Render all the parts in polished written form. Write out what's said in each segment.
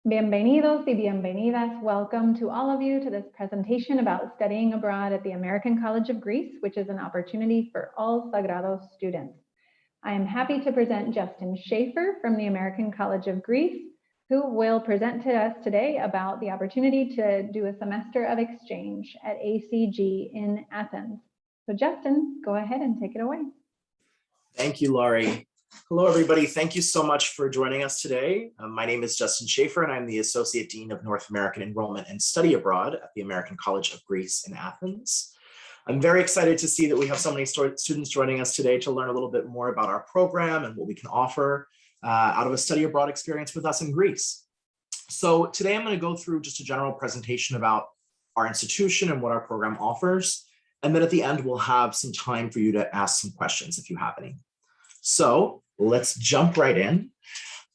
Bienvenidos y bienvenidas. Welcome to all of you to this presentation about studying abroad at the American College of Greece, which is an opportunity for all Sagrados students. I am happy to present Justin Schaefer from the American College of Greece, who will present to us today about the opportunity to do a semester of exchange at ACG in Athens. So Justin, go ahead and take it away. Thank you, Laurie. Hello, everybody. Thank you so much for joining us today. My name is Justin Schaefer, and I'm the Associate Dean of North American Enrollment and Study Abroad at the American College of Greece in Athens. I'm very excited to see that we have so many students joining us today to learn a little bit more about our program and what we can offer out of a study abroad experience with us in Greece. So today I'm going to go through just a general presentation about our institution and what our program offers. And then at the end, we'll have some time for you to ask some questions if you have any. So let's jump right in.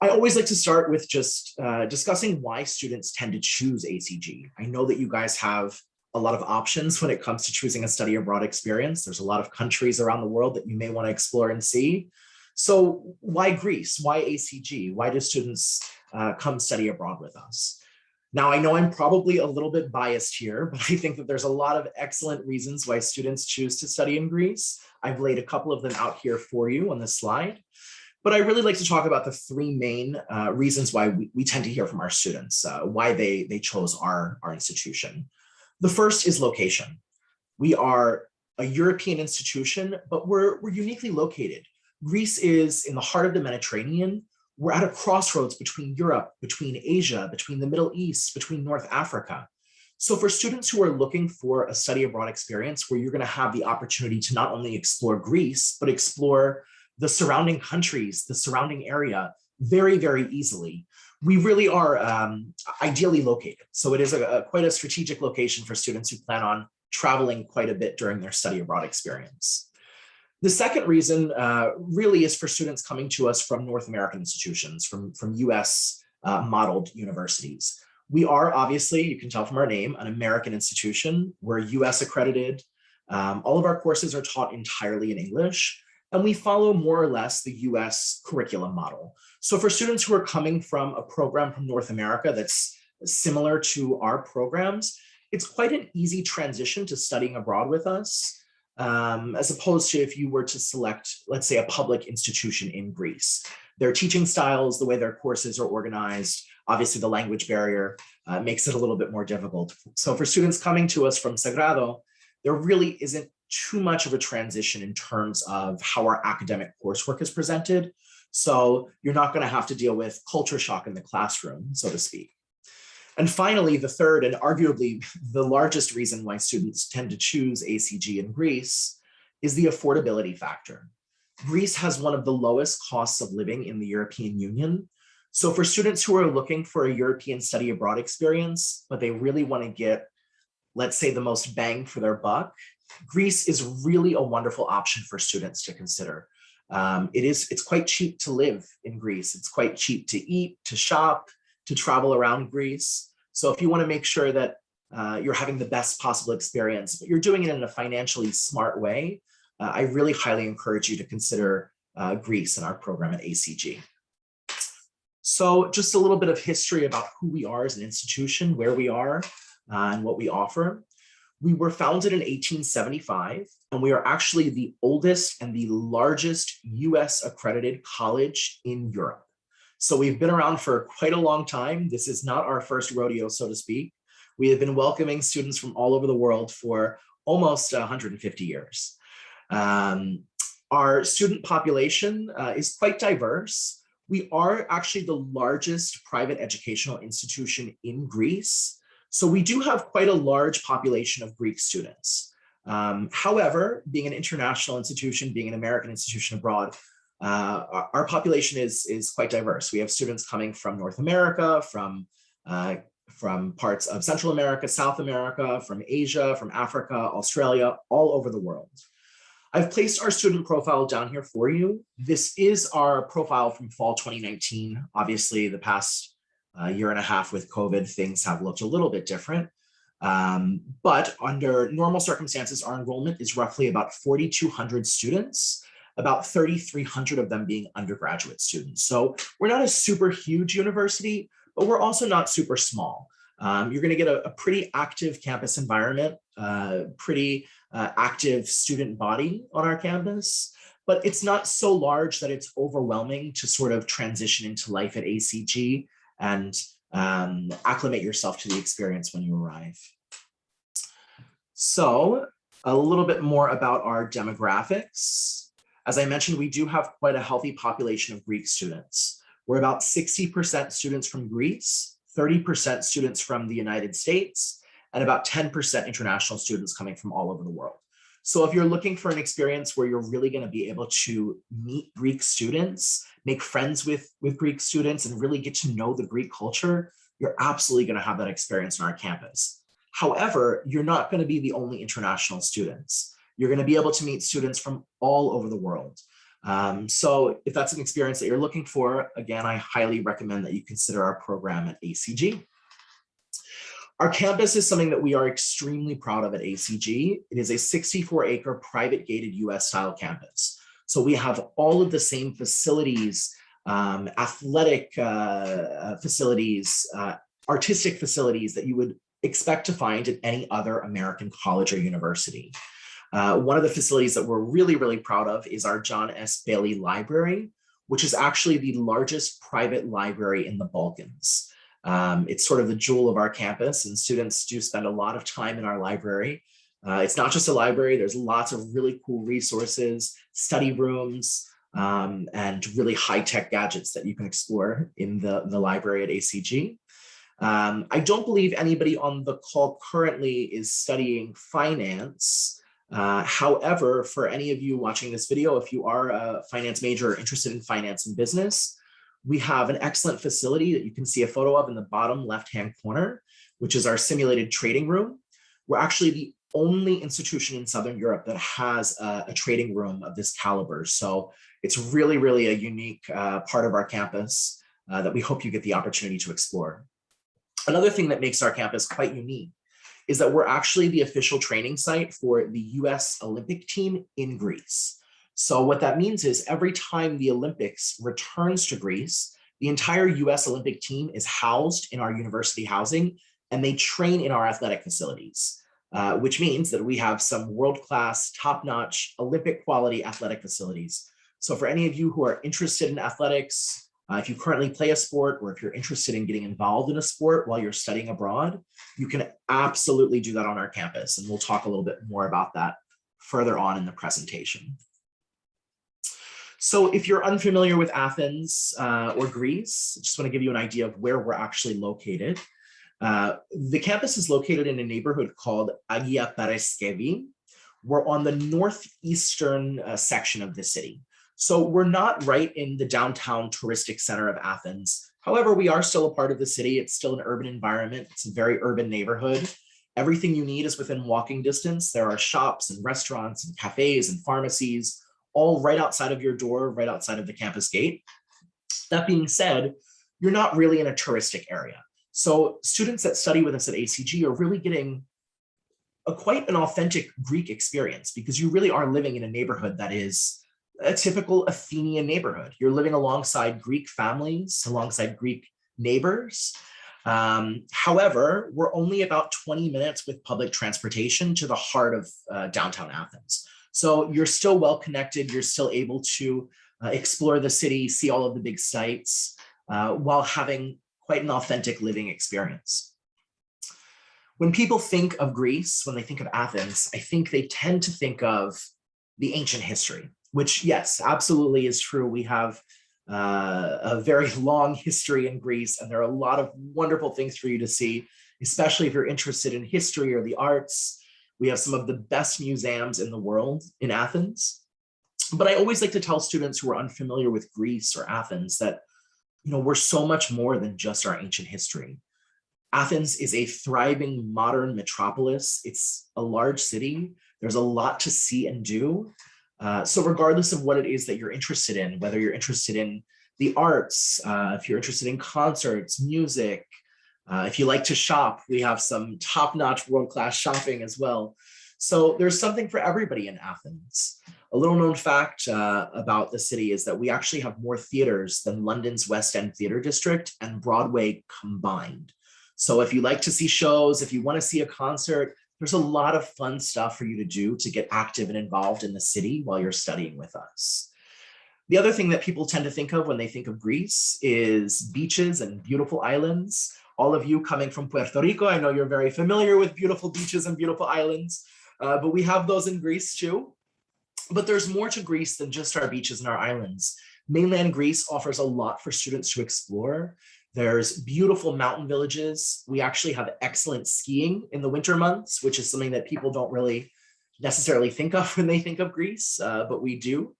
I always like to start with just discussing why students tend to choose ACG. I know that you guys have a lot of options when it comes to choosing a study abroad experience. There's a lot of countries around the world that you may want to explore and see. So why Greece? Why ACG? Why do students come study abroad with us? Now, I know I'm probably a little bit biased here, but I think that there's a lot of excellent reasons why students choose to study in Greece. I've laid a couple of them out here for you on this slide, but I really like to talk about the three main reasons why we tend to hear from our students, why they chose our institution. The first is location. We are a European institution, but we're uniquely located. Greece is in the heart of the Mediterranean. We're at a crossroads between Europe, between Asia, between the Middle East, between North Africa. So for students who are looking for a study abroad experience where you're going to have the opportunity to not only explore Greece, but explore the surrounding countries, the surrounding area very, very easily, we really are ideally located. So it is quite a strategic location for students who plan on traveling quite a bit during their study abroad experience. The second reason really is for students coming to us from North American institutions, from US modeled universities. We are obviously, you can tell from our name, an American institution. We're US accredited. All of our courses are taught entirely in English, and we follow more or less the US curriculum model. So for students who are coming from a program from North America that's similar to our programs, it's quite an easy transition to studying abroad with us. As opposed to if you were to select, let's say, a public institution in Greece. Their teaching styles, the way their courses are organized, obviously the language barrier makes it a little bit more difficult. So for students coming to us from Sagrado, there really isn't too much of a transition in terms of how our academic coursework is presented. So you're not going to have to deal with culture shock in the classroom, so to speak. And finally, the third and arguably the largest reason why students tend to choose ACG in Greece is the affordability factor. Greece has one of the lowest costs of living in the European Union. So for students who are looking for a European study abroad experience, but they really want to get, let's say, the most bang for their buck, Greece is really a wonderful option for students to consider. It's quite cheap to live in Greece. It's quite cheap to eat, to shop, to travel around Greece. So if you want to make sure that you're having the best possible experience, but you're doing it in a financially smart way, I really highly encourage you to consider Greece and our program at ACG. So just a little bit of history about who we are as an institution, where we are, and what we offer. We were founded in 1875, and we are actually the oldest and the largest US accredited college in Europe. So we've been around for quite a long time. This is not our first rodeo, so to speak. We have been welcoming students from all over the world for almost 150 years. Our student population is quite diverse. We are actually the largest private educational institution in Greece. So we do have quite a large population of Greek students. However, being an international institution, being an American institution abroad, our population is quite diverse. We have students coming from North America, from parts of Central America, South America, from Asia, from Africa, Australia, all over the world. I've placed our student profile down here for you. This is our profile from fall 2019. Obviously, the past year and a half with COVID, things have looked a little bit different. But under normal circumstances, our enrollment is roughly about 4,200 students. about 3,300 of them being undergraduate students. So we're not a super huge university, but we're also not super small. You're going to get a pretty active campus environment, pretty active student body on our campus, but it's not so large that it's overwhelming to sort of transition into life at ACG and acclimate yourself to the experience when you arrive. So a little bit more about our demographics. As I mentioned, we do have quite a healthy population of Greek students. We're about 60% students from Greece, 30% students from the United States, and about 10% international students coming from all over the world. So if you're looking for an experience where you're really going to be able to meet Greek students, make friends with Greek students, and really get to know the Greek culture, you're absolutely going to have that experience on our campus. However, you're not going to be the only international students. You're going to be able to meet students from all over the world. So if that's an experience that you're looking for, again, I highly recommend that you consider our program at ACG. Our campus is something that we are extremely proud of at ACG. It is a 64-acre private gated US-style campus. So we have all of the same facilities, athletic facilities, artistic facilities that you would expect to find at any other American college or university. One of the facilities that we're really, really proud of is our John S. Bailey Library, which is actually the largest private library in the Balkans. It's sort of the jewel of our campus, and students do spend a lot of time in our library. It's not just a library, there's lots of really cool resources, study rooms, and really high-tech gadgets that you can explore in the library at ACG. I don't believe anybody on the call currently is studying finance. However, for any of you watching this video, if you are a finance major or interested in finance and business, we have an excellent facility that you can see a photo of in the bottom left-hand corner, which is our simulated trading room. We're actually the only institution in Southern Europe that has a trading room of this caliber. So it's really, really a unique part of our campus that we hope you get the opportunity to explore. Another thing that makes our campus quite unique is that we're actually the official training site for the US Olympic team in Greece. So what that means is every time the Olympics returns to Greece, the entire US Olympic team is housed in our university housing, and they train in our athletic facilities, which means that we have some world-class, top-notch, Olympic quality athletic facilities. So for any of you who are interested in athletics, if you currently play a sport, or if you're interested in getting involved in a sport while you're studying abroad, you can absolutely do that on our campus. And we'll talk a little bit more about that further on in the presentation. So if you're unfamiliar with Athens or Greece, I just want to give you an idea of where we're actually located. The campus is located in a neighborhood called Agia Paraskevi. We're on the northeastern section of the city. So we're not right in the downtown touristic center of Athens. However, we are still a part of the city. It's still an urban environment. It's a very urban neighborhood. Everything you need is within walking distance. There are shops and restaurants and cafes and pharmacies, all right outside of your door, right outside of the campus gate. That being said, you're not really in a touristic area. So students that study with us at ACG are really getting quite an authentic Greek experience, because you really are living in a neighborhood that is a typical Athenian neighborhood. You're living alongside Greek families, alongside Greek neighbors. However, we're only about 20 minutes with public transportation to the heart of downtown Athens. So you're still well connected. You're still able to explore the city, see all of the big sites, while having quite an authentic living experience. When people think of Greece, when they think of Athens, I think they tend to think of the ancient history, which, yes, absolutely is true. We have a very long history in Greece, and there are a lot of wonderful things for you to see, especially if you're interested in history or the arts. We have some of the best museums in the world in Athens. But I always like to tell students who are unfamiliar with Greece or Athens that, we're so much more than just our ancient history. Athens is a thriving modern metropolis. It's a large city. There's a lot to see and do. So regardless of what it is that you're interested in, whether you're interested in the arts, if you're interested in concerts, music, if you like to shop, we have some top-notch world-class shopping as well. So there's something for everybody in Athens. A little known fact about the city is that we actually have more theaters than London's West End Theatre District and Broadway combined. So if you like to see shows, if you want to see a concert, there's a lot of fun stuff for you to do to get active and involved in the city while you're studying with us. The other thing that people tend to think of when they think of Greece is beaches and beautiful islands. All of you coming from Puerto Rico, I know you're very familiar with beautiful beaches and beautiful islands, but we have those in Greece too. But there's more to Greece than just our beaches and our islands. Mainland Greece offers a lot for students to explore. There's beautiful mountain villages. We actually have excellent skiing in the winter months, which is something that people don't really necessarily think of when they think of Greece, but we do.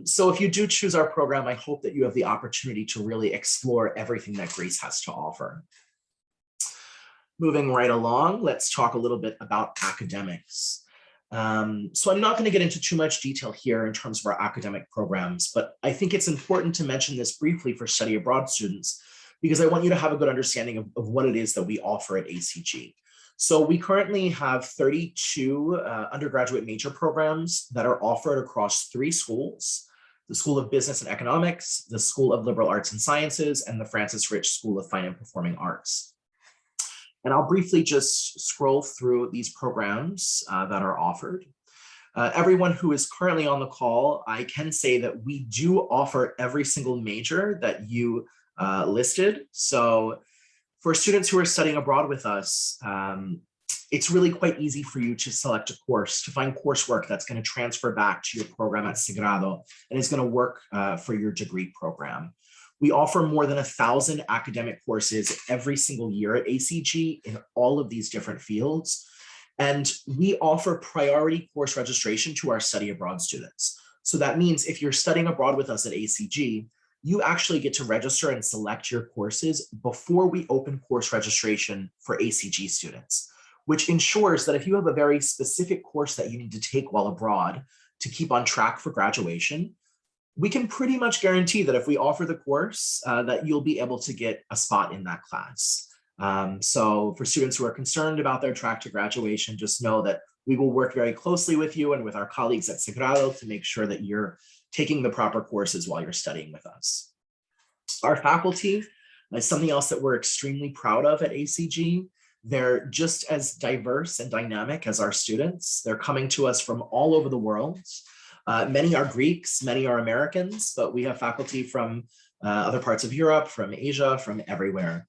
So if you do choose our program, I hope that you have the opportunity to really explore everything that Greece has to offer. Moving right along, let's talk a little bit about academics. So I'm not going to get into too much detail here in terms of our academic programs, but I think it's important to mention this briefly for study abroad students, because I want you to have a good understanding of what it is that we offer at ACG. So we currently have 32 undergraduate major programs that are offered across 3 schools: the School of Business and Economics, the School of Liberal Arts and Sciences, and the Francis Rich School of Fine and Performing Arts. And I'll briefly just scroll through these programs that are offered. Everyone who is currently on the call, I can say that we do offer every single major that you listed. So for students who are studying abroad with us, it's really quite easy for you to select a course, to find coursework that's going to transfer back to your program at Sagrado and is going to work for your degree program. We offer more than 1,000 academic courses every single year at ACG in all of these different fields. And we offer priority course registration to our study abroad students. So that means if you're studying abroad with us at ACG, you actually get to register and select your courses before we open course registration for ACG students, which ensures that if you have a very specific course that you need to take while abroad to keep on track for graduation, we can pretty much guarantee that if we offer the course, that you'll be able to get a spot in that class. So for students who are concerned about their track to graduation, just know that we will work very closely with you and with our colleagues at Sagrado to make sure that you're taking the proper courses while you're studying with us. Our faculty is something else that we're extremely proud of at ACG. They're just as diverse and dynamic as our students. They're coming to us from all over the world. Many are Greeks, many are Americans, but we have faculty from other parts of Europe, from Asia, from everywhere.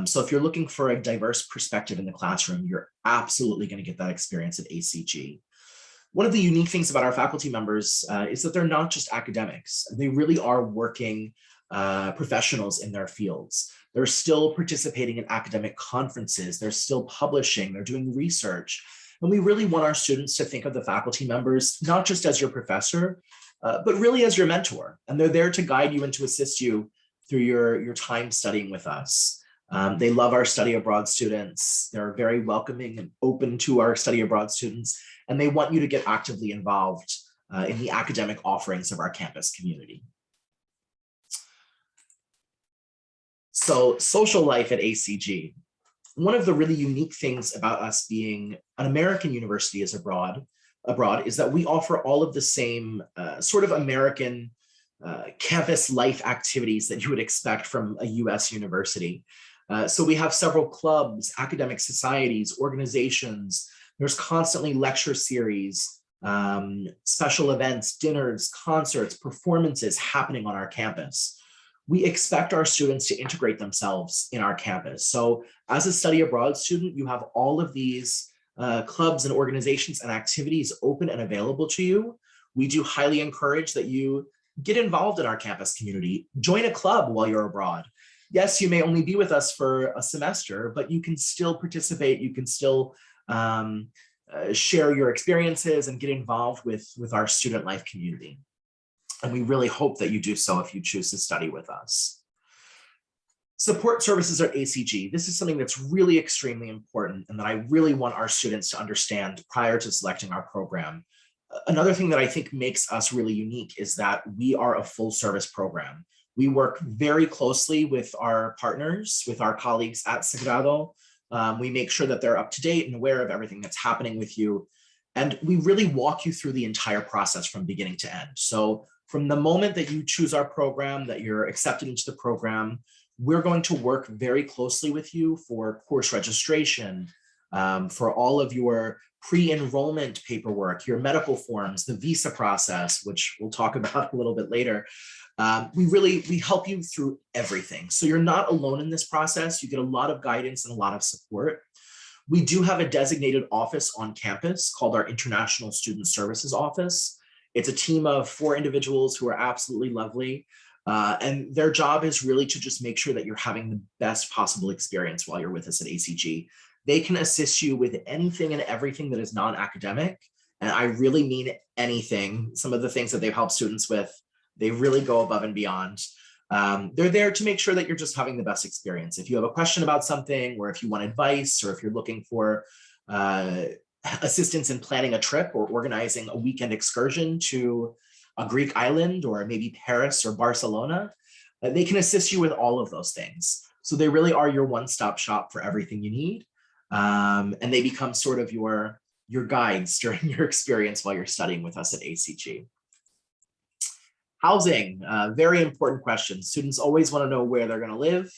So if you're looking for a diverse perspective in the classroom, you're absolutely going to get that experience at ACG. One of the unique things about our faculty members is that they're not just academics. They really are working professionals in their fields. They're still participating in academic conferences. They're still publishing. They're doing research. And we really want our students to think of the faculty members, not just as your professor, but really as your mentor. And they're there to guide you and to assist you through your time studying with us. They love our study abroad students. They're very welcoming and open to our study abroad students. And they want you to get actively involved in the academic offerings of our campus community. So social life at ACG. One of the really unique things about us being an American university as abroad is that we offer all of the same sort of American campus life activities that you would expect from a US university. So we have several clubs, academic societies, organizations. There's constantly lecture series, special events, dinners, concerts, performances happening on our campus. We expect our students to integrate themselves in our campus. So as a study abroad student, you have all of these clubs and organizations and activities open and available to you. We do highly encourage that you get involved in our campus community. Join a club while you're abroad. Yes, you may only be with us for a semester, but you can still participate. You can still share your experiences and get involved with our student life community. And we really hope that you do so if you choose to study with us. Support services at ACG. This is something that's really extremely important and that I really want our students to understand prior to selecting our program. Another thing that I think makes us really unique is that we are a full service program. We work very closely with our partners, with our colleagues at Sagrado. We make sure that they're up to date and aware of everything that's happening with you. And we really walk you through the entire process from beginning to end. So from the moment that you choose our program, that you're accepted into the program, we're going to work very closely with you for course registration, for all of your pre-enrollment paperwork, your medical forms, the visa process, which we'll talk about a little bit later. We help you through everything. So you're not alone in this process. You get a lot of guidance and a lot of support. We do have a designated office on campus called our International Student Services Office. It's a team of 4 individuals who are absolutely lovely. And their job is really to just make sure that you're having the best possible experience while you're with us at ACG. They can assist you with anything and everything that is non-academic. And I really mean anything. Some of the things that they've helped students with, they really go above and beyond. They're there to make sure that you're just having the best experience. If you have a question about something, or if you want advice, or if you're looking for assistance in planning a trip or organizing a weekend excursion to a Greek island, or maybe Paris or Barcelona, they can assist you with all of those things. So they really are your one-stop shop for everything you need. And they become sort of your guides during your experience while you're studying with us at ACG. Housing, very important question. Students always want to know where they're going to live.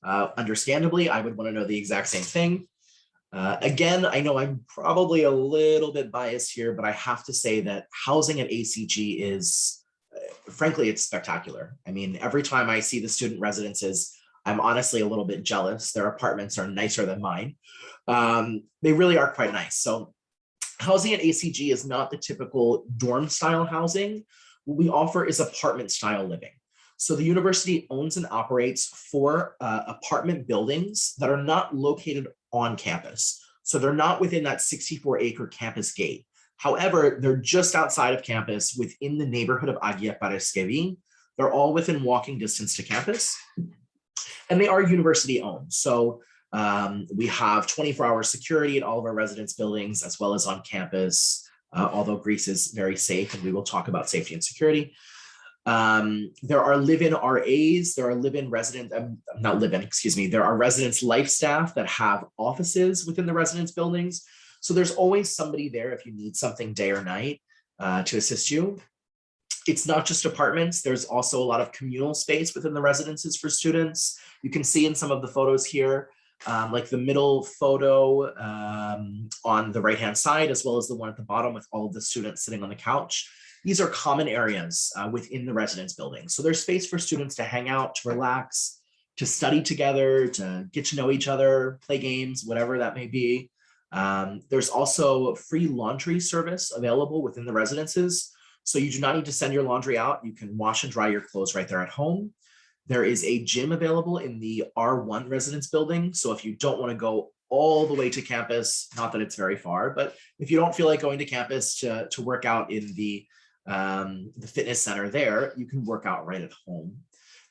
Understandably, I would want to know the exact same thing. Again, I know I'm probably a little bit biased here, but I have to say that housing at ACG is, frankly, it's spectacular. I mean, every time I see the student residences, I'm honestly a little bit jealous. Their apartments are nicer than mine. They really are quite nice. So housing at ACG is not the typical dorm style housing. What we offer is apartment style living. So the university owns and operates 4 apartment buildings that are not located on campus. So they're not within that 64-acre campus gate. However, they're just outside of campus within the neighborhood of Agia Paraskevi. They're all within walking distance to campus. And they are university owned. So we have 24-hour security at all of our residence buildings, as well as on campus, although Greece is very safe, and we will talk about safety and security. There are live-in RAs, there are live-in resident, not live-in, excuse me, there are residence life staff that have offices within the residence buildings. So there's always somebody there if you need something day or night to assist you. It's not just apartments, there's also a lot of communal space within the residences for students. You can see in some of the photos here, like the middle photo on the right-hand side, as well as the one at the bottom with all of the students sitting on the couch. These are common areas within the residence building. So there's space for students to hang out, to relax, to study together, to get to know each other, play games, whatever that may be. There's also free laundry service available within the residences. So you do not need to send your laundry out. You can wash and dry your clothes right there at home. There is a gym available in the R1 residence building. So if you don't want to go all the way to campus, not that it's very far, but if you don't feel like going to campus to work out in the fitness center there, you can work out right at home.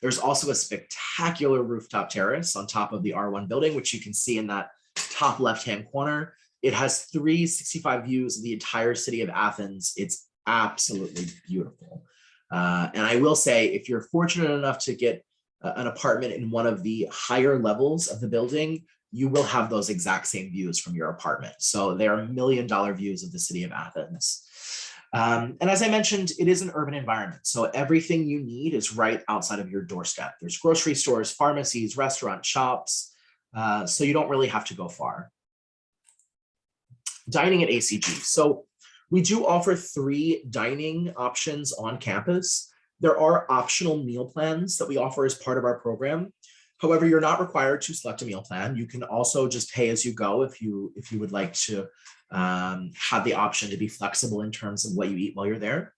There's also a spectacular rooftop terrace on top of the R1 building, which you can see in that top left-hand corner. It has 365 views of the entire city of Athens. It's absolutely beautiful. And I will say, if you're fortunate enough to get an apartment in one of the higher levels of the building, you will have those exact same views from your apartment. So they are $1 million views of the city of Athens. And as I mentioned, it is an urban environment. So everything you need is right outside of your doorstep. There's grocery stores, pharmacies, restaurants, shops. So you don't really have to go far. Dining at ACG. So we do offer 3 dining options on campus. There are optional meal plans that we offer as part of our program. However, you're not required to select a meal plan. You can also just pay as you go if you would like to have the option to be flexible in terms of what you eat while you're there.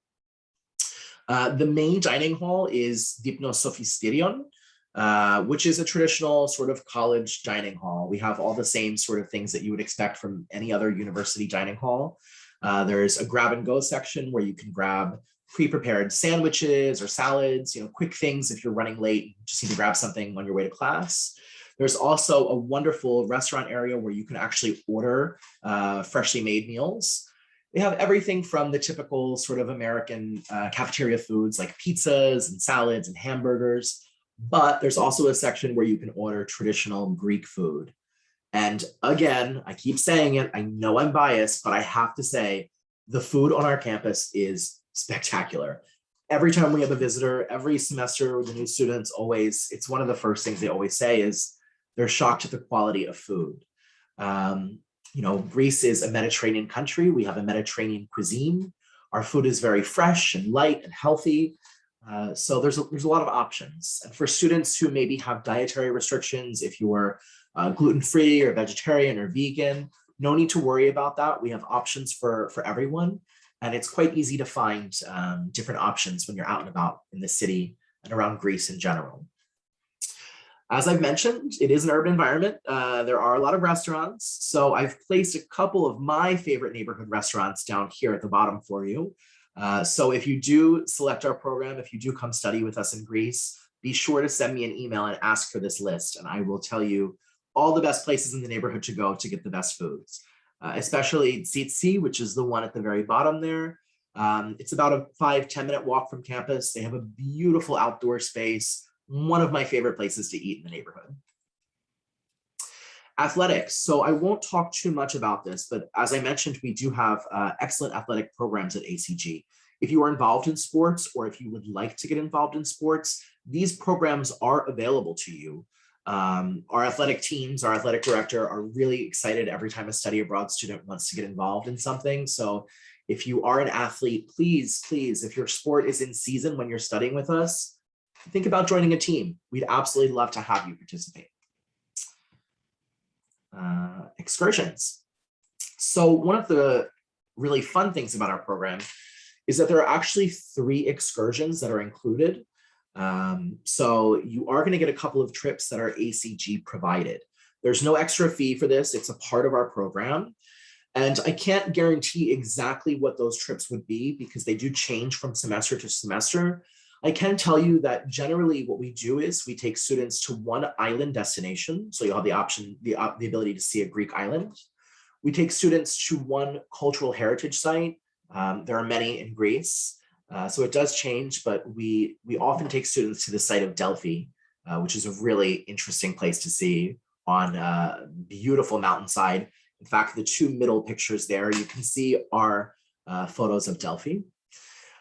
The main dining hall is Dipnosophisterion, which is a traditional sort of college dining hall. We have all the same sort of things that you would expect from any other university dining hall. There's a grab and go section where you can grab pre-prepared sandwiches or salads, quick things if you're running late, just need to grab something on your way to class. There's also a wonderful restaurant area where you can actually order freshly made meals. They have everything from the typical sort of American cafeteria foods like pizzas and salads and hamburgers, but there's also a section where you can order traditional Greek food. And again, I keep saying it, I know I'm biased, but I have to say The food on our campus is spectacular. Every time we have a visitor, every semester, the new students always, it's one of the first things they always say is they're shocked at the quality of food. Greece is a Mediterranean country. We have a Mediterranean cuisine. Our food is very fresh and light and healthy. So there's a lot of options. And for students who maybe have dietary restrictions, if you're gluten-free or vegetarian or vegan, no need to worry about that. We have options for everyone. And it's quite easy to find different options when you're out and about in the city and around Greece in general. As I've mentioned, it is an urban environment. There are a lot of restaurants. So I've placed a couple of my favorite neighborhood restaurants down here at the bottom for you. So if you do select our program, if you do come study with us in Greece, be sure to send me an email and ask for this list. And I will tell you all the best places in the neighborhood to go to get the best foods, especially Tsitsi, which is the one at the very bottom there. It's about a 5-10 minute walk from campus. They have a beautiful outdoor space. One of my favorite places to eat in the neighborhood. Athletics. So I won't talk too much about this, but as I mentioned, we do have excellent athletic programs at ACG. If you are involved in sports, or if you would like to get involved in sports, these programs are available to you. Our athletic teams, our athletic director are really excited every time a study abroad student wants to get involved in something. So if you are an athlete, please, if your sport is in season when you're studying with us, think about joining a team. We'd absolutely love to have you participate. Excursions. So one of the really fun things about our program is that there are actually 3 excursions that are included. So you are going to get a couple of trips that are ACG provided. There's no extra fee for this. It's a part of our program. And I can't guarantee exactly what those trips would be because they do change from semester to semester. I can tell you that generally what we do is we take students to one island destination. So you'll have the option, the ability to see a Greek island. We take students to one cultural heritage site. There are many in Greece. So it does change, but we often take students to the site of Delphi, which is a really interesting place to see on a beautiful mountainside. In fact, the 2 middle pictures there you can see are photos of Delphi.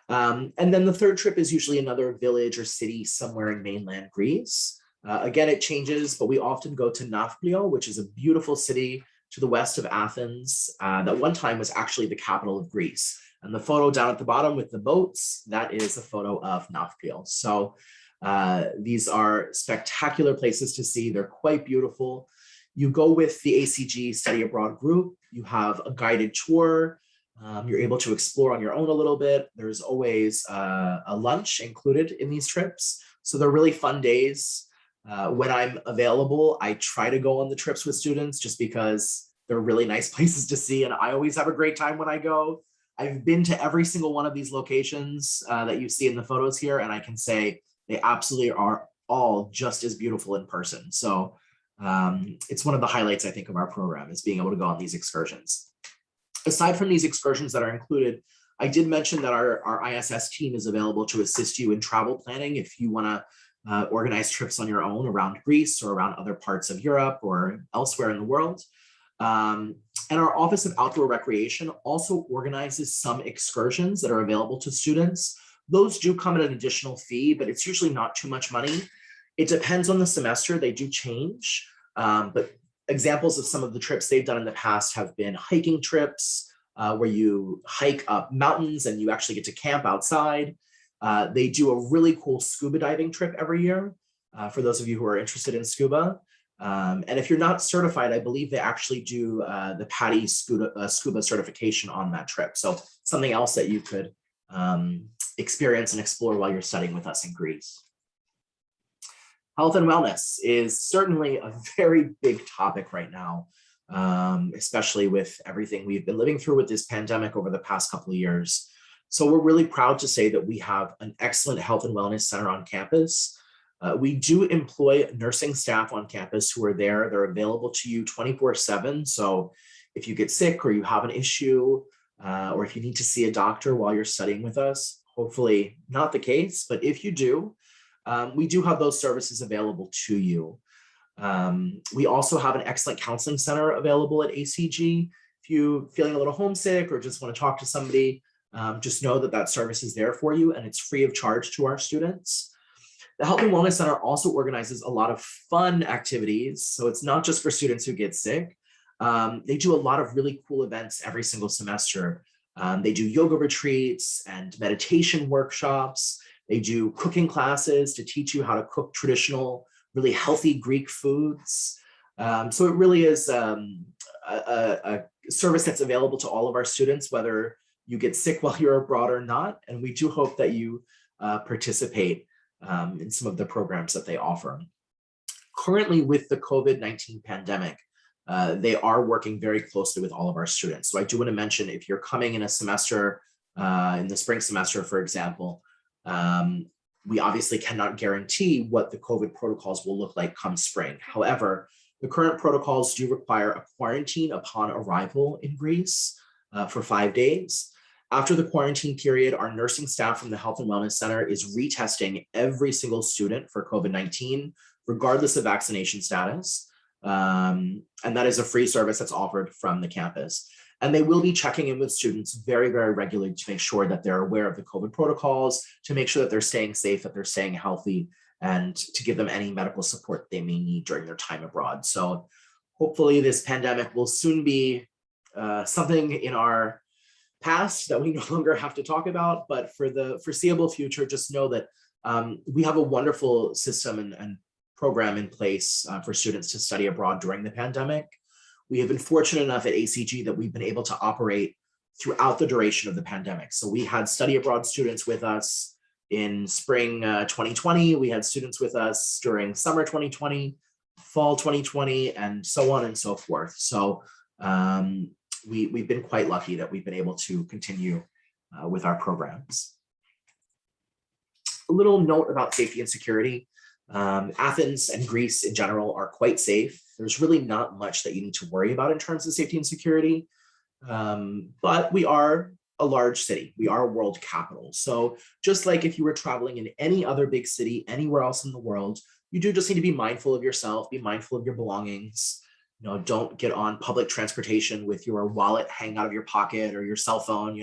And then the 3rd trip is usually another village or city somewhere in mainland Greece. Again, it changes, but we often go to Nafplio, which is a beautiful city to the west of Athens that one time was actually the capital of Greece. And the photo down at the bottom with the boats, that is a photo of Nafplio. So these are spectacular places to see. They're quite beautiful. You go with the ACG Study Abroad group. You have a guided tour. You're able to explore on your own a little bit. There's always a lunch included in these trips. So they're really fun days. When I'm available, I try to go on the trips with students just because they're really nice places to see. And I always have a great time when I go. I've been to every single one of these locations that you see in the photos here, and I can say they absolutely are all just as beautiful in person. So it's one of the highlights, I think, of our program is being able to go on these excursions. Aside from these excursions that are included, I did mention that our ISS team is available to assist you in travel planning if you want to organize trips on your own around Greece or around other parts of Europe or elsewhere in the world. And our Office of Outdoor Recreation also organizes some excursions that are available to students. Those do come at an additional fee, but it's usually not too much money. It depends on the semester, they do change, but examples of some of the trips they've done in the past have been hiking trips where you hike up mountains and you actually get to camp outside. They do a really cool scuba diving trip every year for those of you who are interested in scuba. And if you're not certified, I believe they actually do the PADI scuba certification on that trip. So something else that you could experience and explore while you're studying with us in Greece. Health and wellness is certainly a very big topic right now, especially with everything we've been living through with this pandemic over the past couple of years. So we're really proud to say that we have an excellent health and wellness center on campus. We do employ nursing staff on campus who are there. They're available to you 24/7. So if you get sick or you have an issue, or if you need to see a doctor while you're studying with us, hopefully not the case, but if you do, we do have those services available to you. We also have an excellent counseling center available at ACG. If you're feeling a little homesick or just want to talk to somebody, just know that that service is there for you and it's free of charge to our students. The Health and Wellness Center also organizes a lot of fun activities. So it's not just for students who get sick. They do a lot of really cool events every single semester. They do yoga retreats and meditation workshops. They do cooking classes to teach you how to cook traditional, really healthy Greek foods. So it really is a service that's available to all of our students, whether you get sick while you're abroad or not. And we do hope that you participate in some of the programs that they offer. Currently, with the COVID-19 pandemic, they are working very closely with all of our students. So I do want to mention, if you're coming in a semester, in the spring semester, for example, we obviously cannot guarantee what the COVID protocols will look like come spring. However, the current protocols do require a quarantine upon arrival in Greece for 5 days. After the quarantine period, our nursing staff from the Health and Wellness Center is retesting every single student for COVID-19, regardless of vaccination status. And that is a free service that's offered from the campus. And they will be checking in with students very, very regularly to make sure that they're aware of the COVID protocols, to make sure that they're staying safe, that they're staying healthy, and to give them any medical support they may need during their time abroad. So hopefully this pandemic will soon be something in our past that we no longer have to talk about. But for the foreseeable future, just know that we have a wonderful system and program in place for students to study abroad during the pandemic. We have been fortunate enough at ACG that we've been able to operate throughout the duration of the pandemic. So we had study abroad students with us in spring 2020. We had students with us during summer 2020, fall 2020, and so on and so forth. So we've been quite lucky that we've been able to continue with our programs. A little note about safety and security. Athens and Greece in general are quite safe. There's really not much that you need to worry about in terms of safety and security, but we are a large city. We are a world capital. So just like if you were traveling in any other big city, anywhere else in the world, you do just need to be mindful of yourself, be mindful of your belongings. You know, don't get on public transportation with your wallet hanging out of your pocket or your cell phone,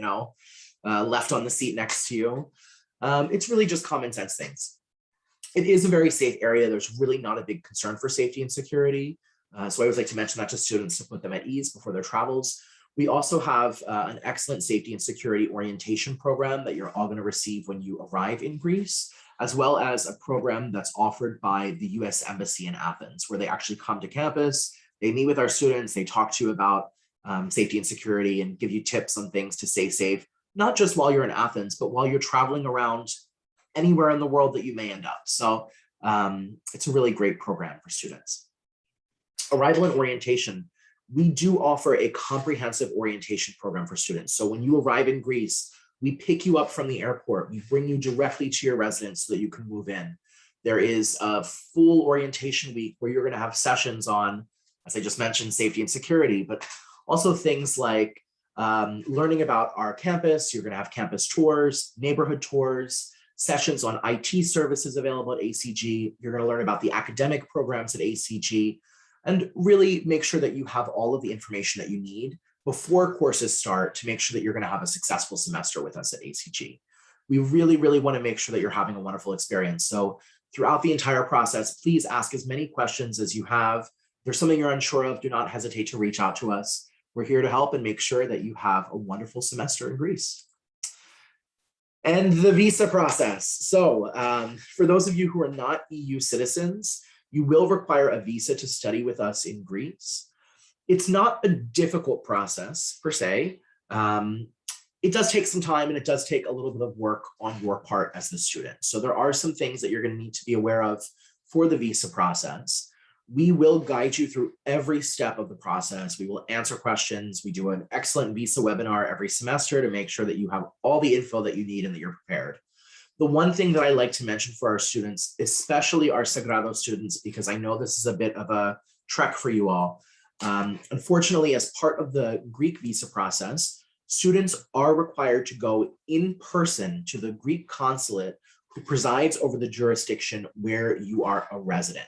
left on the seat next to you. It's really just common sense things. It is a very safe area. There's really not a big concern for safety and security. So I always like to mention that to students to put them at ease before their travels. We also have an excellent safety and security orientation program that you're all going to receive when you arrive in Greece, as well as a program that's offered by the US Embassy in Athens, where they actually come to campus, they meet with our students, they talk to you about safety and security and give you tips on things to stay safe, not just while you're in Athens, but while you're traveling around anywhere in the world that you may end up. So it's a really great program for students. Arrival and orientation. We do offer a comprehensive orientation program for students. So when you arrive in Greece, we pick you up from the airport, we bring you directly to your residence so that you can move in. There is a full orientation week where you're gonna have sessions on, as I just mentioned, safety and security, but also things like learning about our campus. You're gonna have campus tours, neighborhood tours, sessions on IT services available at ACG. You're going to learn about the academic programs at ACG and really make sure that you have all of the information that you need before courses start to make sure that you're going to have a successful semester with us at ACG. We really, really want to make sure that you're having a wonderful experience. So throughout the entire process, please ask as many questions as you have. If there's something you're unsure of, do not hesitate to reach out to us. We're here to help and make sure that you have a wonderful semester in Greece. And the visa process. So for those of you who are not EU citizens, you will require a visa to study with us in Greece. It's not a difficult process per se. It does take some time and it does take a little bit of work on your part as the student. So there are some things that you're going to need to be aware of for the visa process. We will guide you through every step of the process. We will answer questions. We do an excellent visa webinar every semester to make sure that you have all the info that you need and that you're prepared. The one thing that I like to mention for our students, especially our Sagrado students, because I know this is a bit of a trek for you all. Unfortunately, as part of the Greek visa process, students are required to go in person to the Greek consulate who presides over the jurisdiction where you are a resident.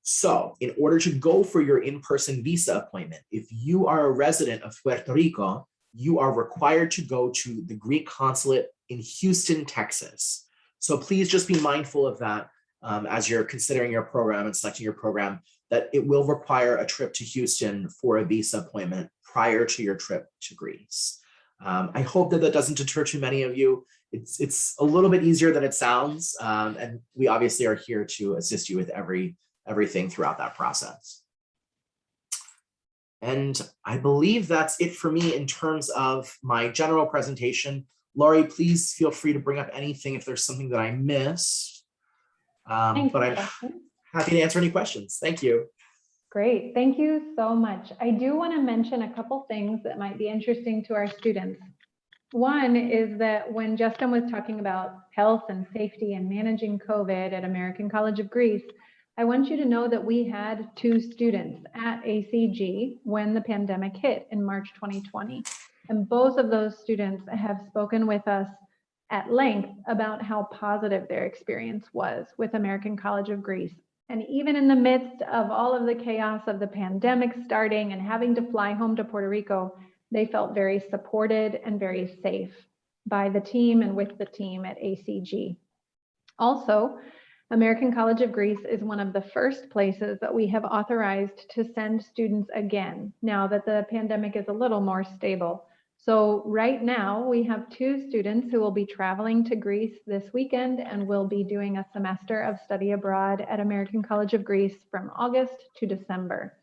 So in order to go for your in-person visa appointment, if you are a resident of Puerto Rico, you are required to go to the Greek consulate in Houston, Texas. So please just be mindful of that as you're considering your program and selecting your program, that it will require a trip to Houston for a visa appointment prior to your trip to Greece. I hope that that doesn't deter too many of you. It's a little bit easier than it sounds, and we obviously are here to assist you with everything throughout that process. And I believe that's it for me in terms of my general presentation. Laurie, please feel free to bring up anything if there's something that I missed. But I'm happy to answer any questions. Thank you. Great, thank you so much. I do want to mention a couple things that might be interesting to our students. One is that when Justin was talking about health and safety and managing COVID at American College of Greece, I want you to know that we had 2 students at ACG when the pandemic hit in March 2020. And both of those students have spoken with us at length about how positive their experience was with American College of Greece. And even in the midst of all of the chaos of the pandemic starting and having to fly home to Puerto Rico, they felt very supported and very safe by the team and with the team at ACG. Also, American College of Greece is one of the first places that we have authorized to send students again, now that the pandemic is a little more stable. So right now we have 2 students who will be traveling to Greece this weekend and will be doing a semester of study abroad at American College of Greece from August to December.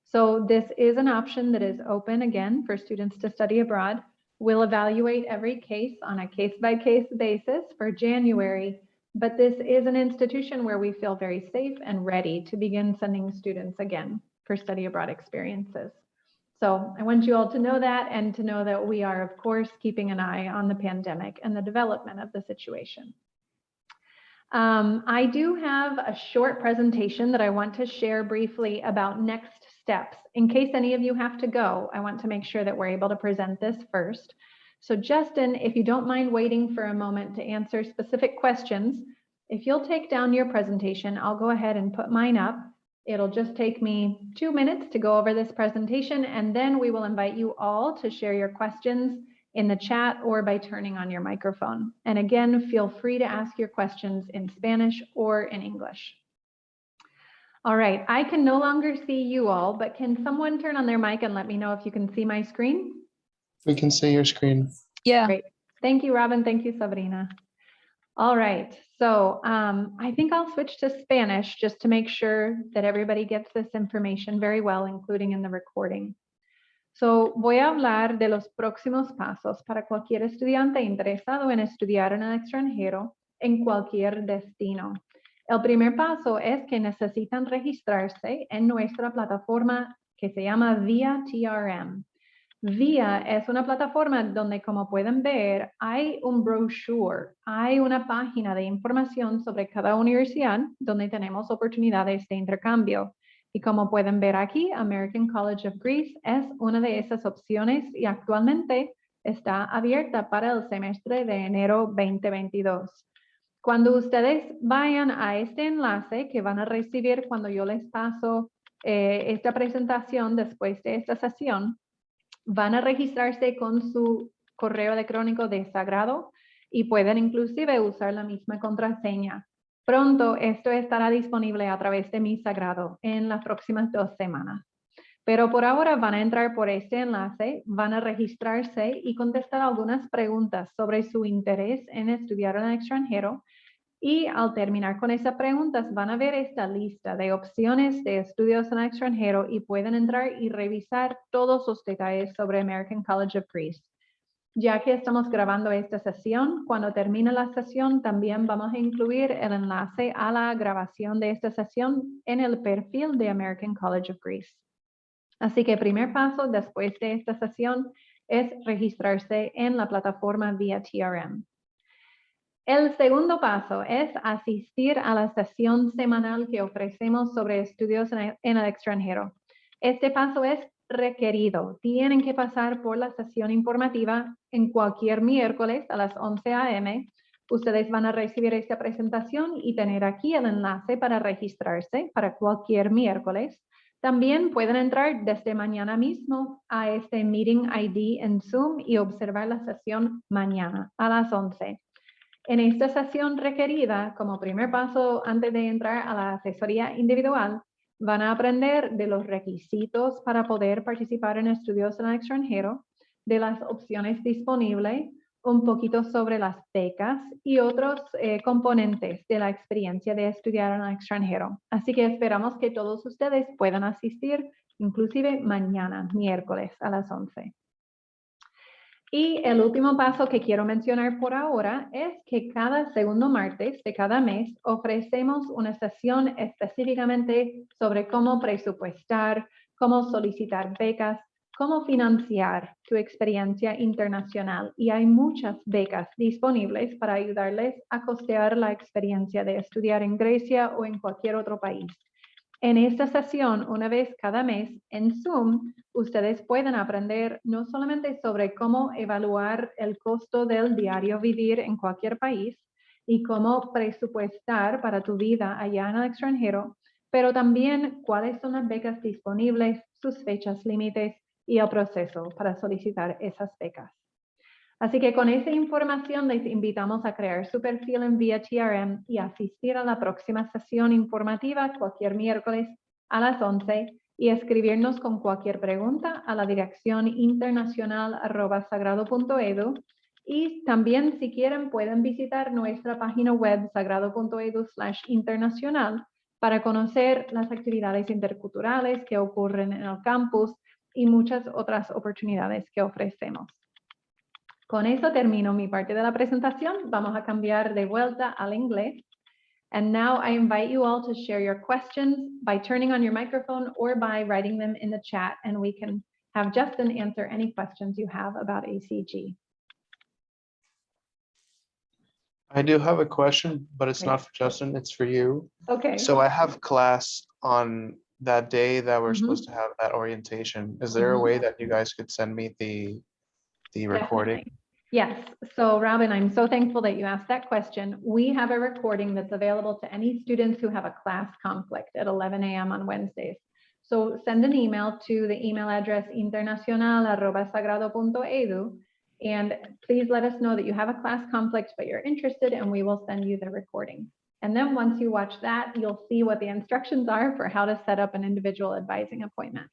So this is an option that is open again for students to study abroad. We'll evaluate every case on a case-by-case basis for January, but this is an institution where we feel very safe and ready to begin sending students again for study abroad experiences. So I want you all to know that, and to know that we are, of course, keeping an eye on the pandemic and the development of the situation. I do have a short presentation that I want to share briefly about next steps. In case any of you have to go, I want to make sure that we're able to present this first. So Justin, if you don't mind waiting for a moment to answer specific questions, if you'll take down your presentation, I'll go ahead and put mine up. It'll just take me 2 minutes to go over this presentation, and then we will invite you all to share your questions in the chat or by turning on your microphone. And again, feel free to ask your questions in Spanish or in English. All right, I can no longer see you all, but can someone turn on their mic and let me know if you can see my screen? We can see your screen. Yeah. Great. Thank you, Robin. Thank you, Sabrina. All right, so I think I'll switch to Spanish just to make sure that everybody gets this information very well, including in the recording. So voy a hablar de los próximos pasos para cualquier estudiante interesado en estudiar en el extranjero en cualquier destino. El primer paso es que necesitan registrarse en nuestra plataforma que se llama Via TRM. Via es una plataforma donde, como pueden ver, hay un brochure, hay una página de información sobre cada universidad donde tenemos oportunidades de intercambio. Y como pueden ver aquí, American College of Greece es una de esas opciones y actualmente está abierta para el semestre de enero 2022. Cuando ustedes vayan a este enlace que van a recibir cuando yo les paso esta presentación después de esta sesión, van a registrarse con su correo electrónico de Sagrado y pueden inclusive usar la misma contraseña. Pronto esto estará disponible a través de mi Sagrado en las próximas 2 semanas. Pero por ahora van a entrar por este enlace, van a registrarse y contestar algunas preguntas sobre su interés en estudiar en el extranjero. Y al terminar con esas preguntas van a ver esta lista de opciones de estudios en el extranjero y pueden entrar y revisar todos los detalles sobre American College of Greece. Ya que estamos grabando esta sesión, cuando termine la sesión también vamos a incluir el enlace a la grabación de esta sesión en el perfil de American College of Greece. Así que el primer paso después de esta sesión es registrarse en la plataforma Via TRM. El segundo paso es asistir a la sesión semanal que ofrecemos sobre estudios en el extranjero. Este paso es requerido. Tienen que pasar por la sesión informativa en cualquier miércoles a las 11 a.m. Ustedes van a recibir esta presentación y tener aquí el enlace para registrarse para cualquier miércoles. También pueden entrar desde mañana mismo a este Meeting ID en Zoom y observar la sesión mañana a las 11. En esta sesión requerida, como primer paso antes de entrar a la asesoría individual, van a aprender de los requisitos para poder participar en estudios en el extranjero, de las opciones disponibles, un poquito sobre las becas y otros componentes de la experiencia de estudiar en el extranjero. Así que esperamos que todos ustedes puedan asistir, inclusive mañana, miércoles a las 11. Y el último paso que quiero mencionar por ahora es que cada segundo martes de cada mes ofrecemos una sesión específicamente sobre cómo presupuestar, cómo solicitar becas, cómo financiar tu experiencia internacional. Y hay muchas becas disponibles para ayudarles a costear la experiencia de estudiar en Grecia o en cualquier otro país. En esta sesión, una vez cada mes en Zoom, ustedes pueden aprender no solamente sobre cómo evaluar el costo del diario vivir en cualquier país y cómo presupuestar para tu vida allá en el extranjero, pero también cuáles son las becas disponibles, sus fechas límites y el proceso para solicitar esas becas. Así que con esa información les invitamos a crear su perfil en ViaTRM y asistir a la próxima sesión informativa cualquier miércoles a las 11 y escribirnos con cualquier pregunta a la dirección internacional@sagrado.edu. Y también, si quieren, pueden visitar nuestra página web sagrado.edu/internacional para conocer las actividades interculturales que ocurren en el campus y muchas otras oportunidades que ofrecemos. Con eso termino mi parte de la presentación. Vamos a cambiar de vuelta al inglés. And now I invite you all to share your questions by turning on your microphone or by writing them in the chat, and we can have Justin answer any questions you have about ACG. I do have a question, but it's Great. not for Justin, it's for you. Okay. So I have class on that day that we're Mhm. supposed to have that orientation. Is there a Mhm. way that you guys could send me the recording? Definitely. Yes. So Robin, I'm so thankful that you asked that question. We have a recording that's available to any students who have a class conflict at 11 a.m. on Wednesdays. So send an email to the email address internacional@sagrado.edu, and please let us know that you have a class conflict, but you're interested, and we will send you the recording. And then once you watch that, you'll see what the instructions are for how to set up an individual advising appointment.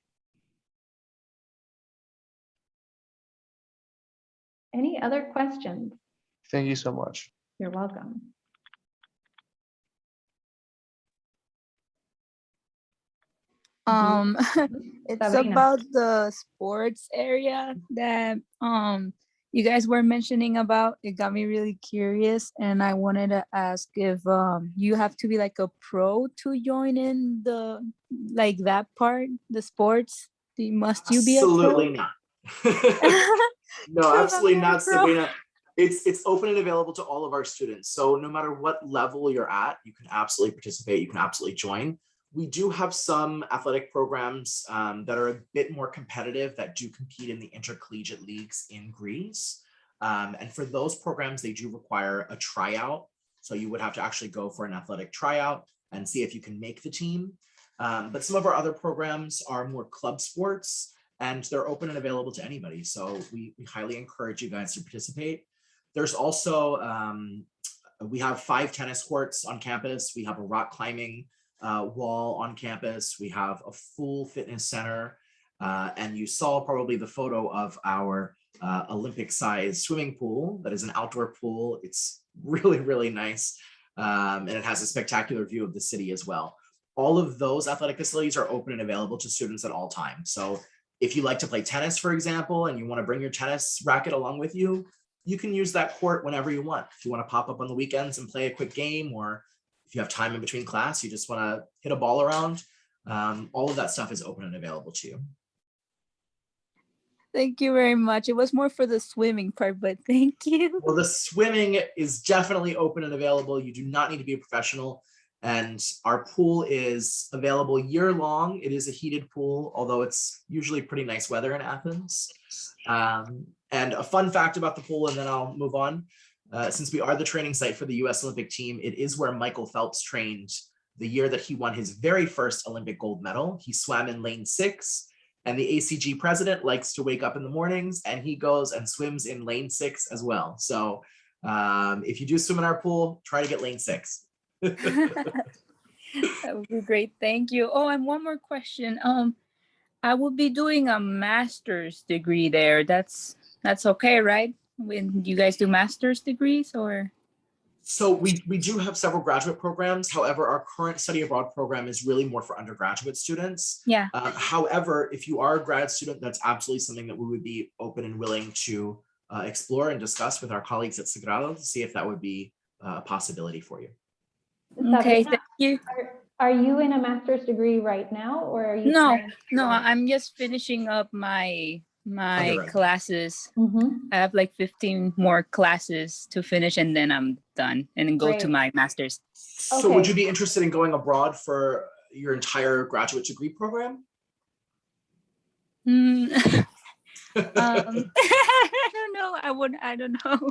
Any other questions? Thank you so much. You're welcome. It's Sabrina. about the sports area that you guys were mentioning about. It got me really curious, and I wanted to ask if you have to be like a pro to join in the that part, the sports. Must you be a pro? Absolutely not. No, absolutely not, Sabrina. It's open and available to all of our students. So no matter what level you're at, you can absolutely participate. You can absolutely join. We do have some athletic programs that are a bit more competitive that do compete in the intercollegiate leagues in Greece. And for those programs, they do require a tryout. So you would have to actually go for an athletic tryout and see if you can make the team. But some of our other programs are more club sports, and they're open and available to anybody. So we highly encourage you guys to participate. There's also, we have 5 tennis courts on campus. We have a rock climbing wall on campus. We have a full fitness center. And you saw probably the photo of our Olympic-sized swimming pool that is an outdoor pool. It's really, really nice. And it has a spectacular view of the city as well. All of those athletic facilities are open and available to students at all times. So if you like to play tennis, for example, and you want to bring your tennis racket along with you, you can use that court whenever you want. If you want to pop up on the weekends and play a quick game, or if you have time in between class, you just want to hit a ball around, all of that stuff is open and available to you. Thank you very much. It was more for the swimming part, but thank you. Well, the swimming is definitely open and available. You do not need to be a professional. And our pool is available year long. It is a heated pool, although it's usually pretty nice weather in Athens. And a fun fact about the pool, and then I'll move on. Since we are the training site for the US Olympic team, it is where Michael Phelps trained the year that he won his very first Olympic gold medal. He swam in lane 6, and the ACG president likes to wake up in the mornings and he goes and swims in lane 6 as well. So if you do swim in our pool, try to get lane 6. That would be great. Thank you. Oh, and one more question. I will be doing a master's degree there. That's okay, right? When you guys do master's degrees, or? So we do have several graduate programs. However, our current study abroad program is really more for undergraduate students. Yeah. However, if you are a grad student, that's absolutely something that we would be open and willing to explore and discuss with our colleagues at Sagrado to see if that would be a possibility for you. Okay, Sabrina, thank you. are you in a master's degree right now, or are you? No, I'm just finishing up my Undergrad. classes. Mhm. I have like 15 more classes to finish, and then I'm done and then go to Great. my master's. So would Okay. you be interested in going abroad for your entire graduate degree program? I don't know. I don't know.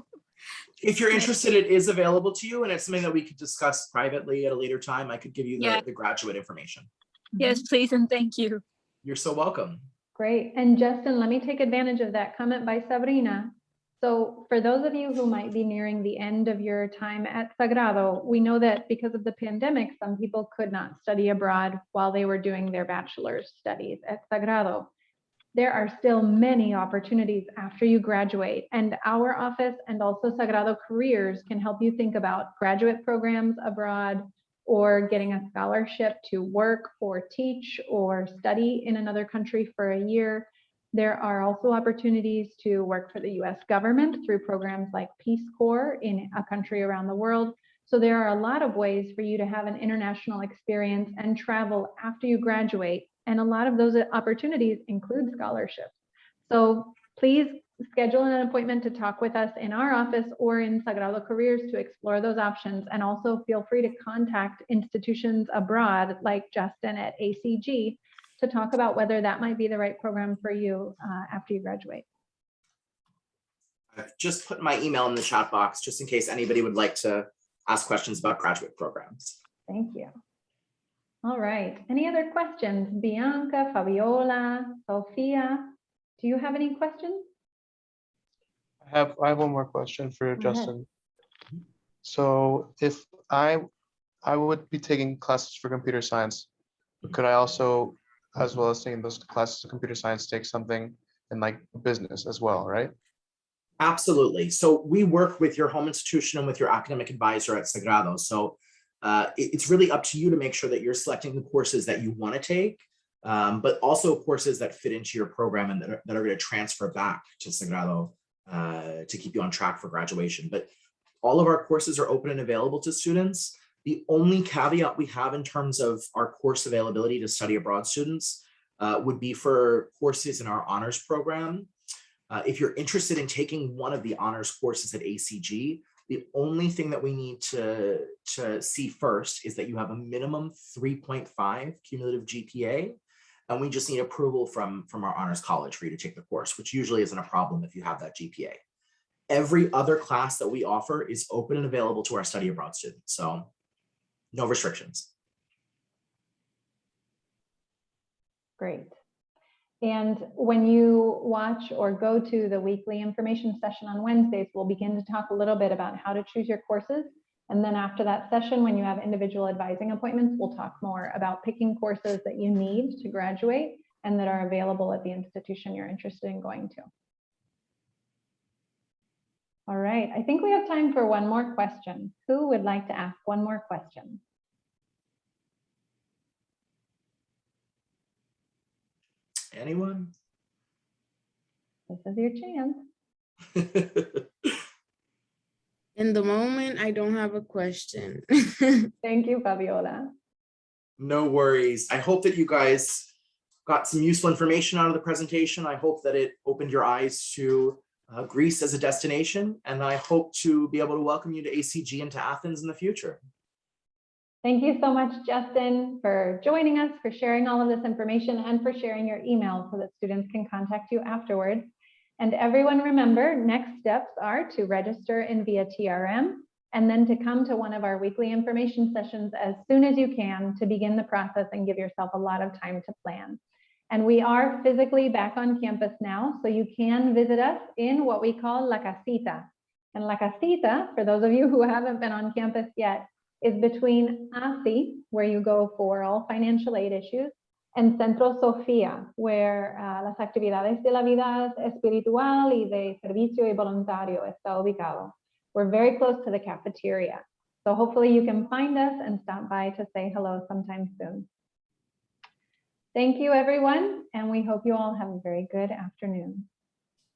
If you're interested, it is available to you, and it's something that we could discuss privately at a later time. I could give you Yeah. the graduate information. Yes, please, and thank you. You're so welcome. Great. And Justin, let me take advantage of that comment by Sabrina. So for those of you who might be nearing the end of your time at Sagrado, we know that because of the pandemic, some people could not study abroad while they were doing their bachelor's studies at Sagrado. There are still many opportunities after you graduate, and our office and also Sagrado Careers can help you think about graduate programs abroad, or getting a scholarship to work or teach or study in another country for a year. There are also opportunities to work for the US government through programs like Peace Corps in a country around the world. So there are a lot of ways for you to have an international experience and travel after you graduate. And a lot of those opportunities include scholarships. So please schedule an appointment to talk with us in our office or in Sagrado Careers to explore those options. And also feel free to contact institutions abroad like Justin at ACG to talk about whether that might be the right program for you after you graduate. I've just put my email in the chat box just in case anybody would like to ask questions about graduate programs. Thank you. All right. Any other questions? Bianca, Fabiola, Sophia, do you have any questions? I have one more question for Go ahead. Justin. So if I would be taking classes for computer science, could I also, as well as taking those classes of computer science, take something in like business as well, right? Absolutely. So we work with your home institution and with your academic advisor at Sagrado. So it's really up to you to make sure that you're selecting the courses that you want to take, but also courses that fit into your program and that are going to transfer back to Sagrado to keep you on track for graduation. But all of our courses are open and available to students. The only caveat we have in terms of our course availability to study abroad students would be for courses in our honors program. If you're interested in taking one of the honors courses at ACG, the only thing that we need to see first is that you have a minimum 3.5 cumulative GPA, and we just need approval from our honors college for you to take the course, which usually isn't a problem if you have that GPA. Every other class that we offer is open and available to our study abroad students, so no restrictions. Great. And when you watch or go to the weekly information session on Wednesdays, we'll begin to talk a little bit about how to choose your courses. And then after that session, when you have individual advising appointments, we'll talk more about picking courses that you need to graduate and that are available at the institution you're interested in going to. All right, I think we have time for one more question. Who would like to ask one more question? Anyone? This is your chance. In the moment, I don't have a question. Thank you, Fabiola. No worries. I hope that you guys got some useful information out of the presentation. I hope that it opened your eyes to Greece as a destination, and I hope to be able to welcome you to ACG and to Athens in the future. Thank you so much, Justin, for joining us, for sharing all of this information, and for sharing your email so that students can contact you afterwards. And everyone remember, next steps are to register in via TRM and then to come to one of our weekly information sessions as soon as you can to begin the process and give yourself a lot of time to plan. And we are physically back on campus now, so you can visit us in what we call La Casita. And La Casita, for those of you who haven't been on campus yet, is between ASI, where you go for all financial aid issues, and Centro Sofía, where las actividades de la vida espiritual y de servicio y voluntario está ubicado. We're very close to the cafeteria. So hopefully you can find us and stop by to say hello sometime soon. Thank you, everyone, and we hope you all have a very good afternoon.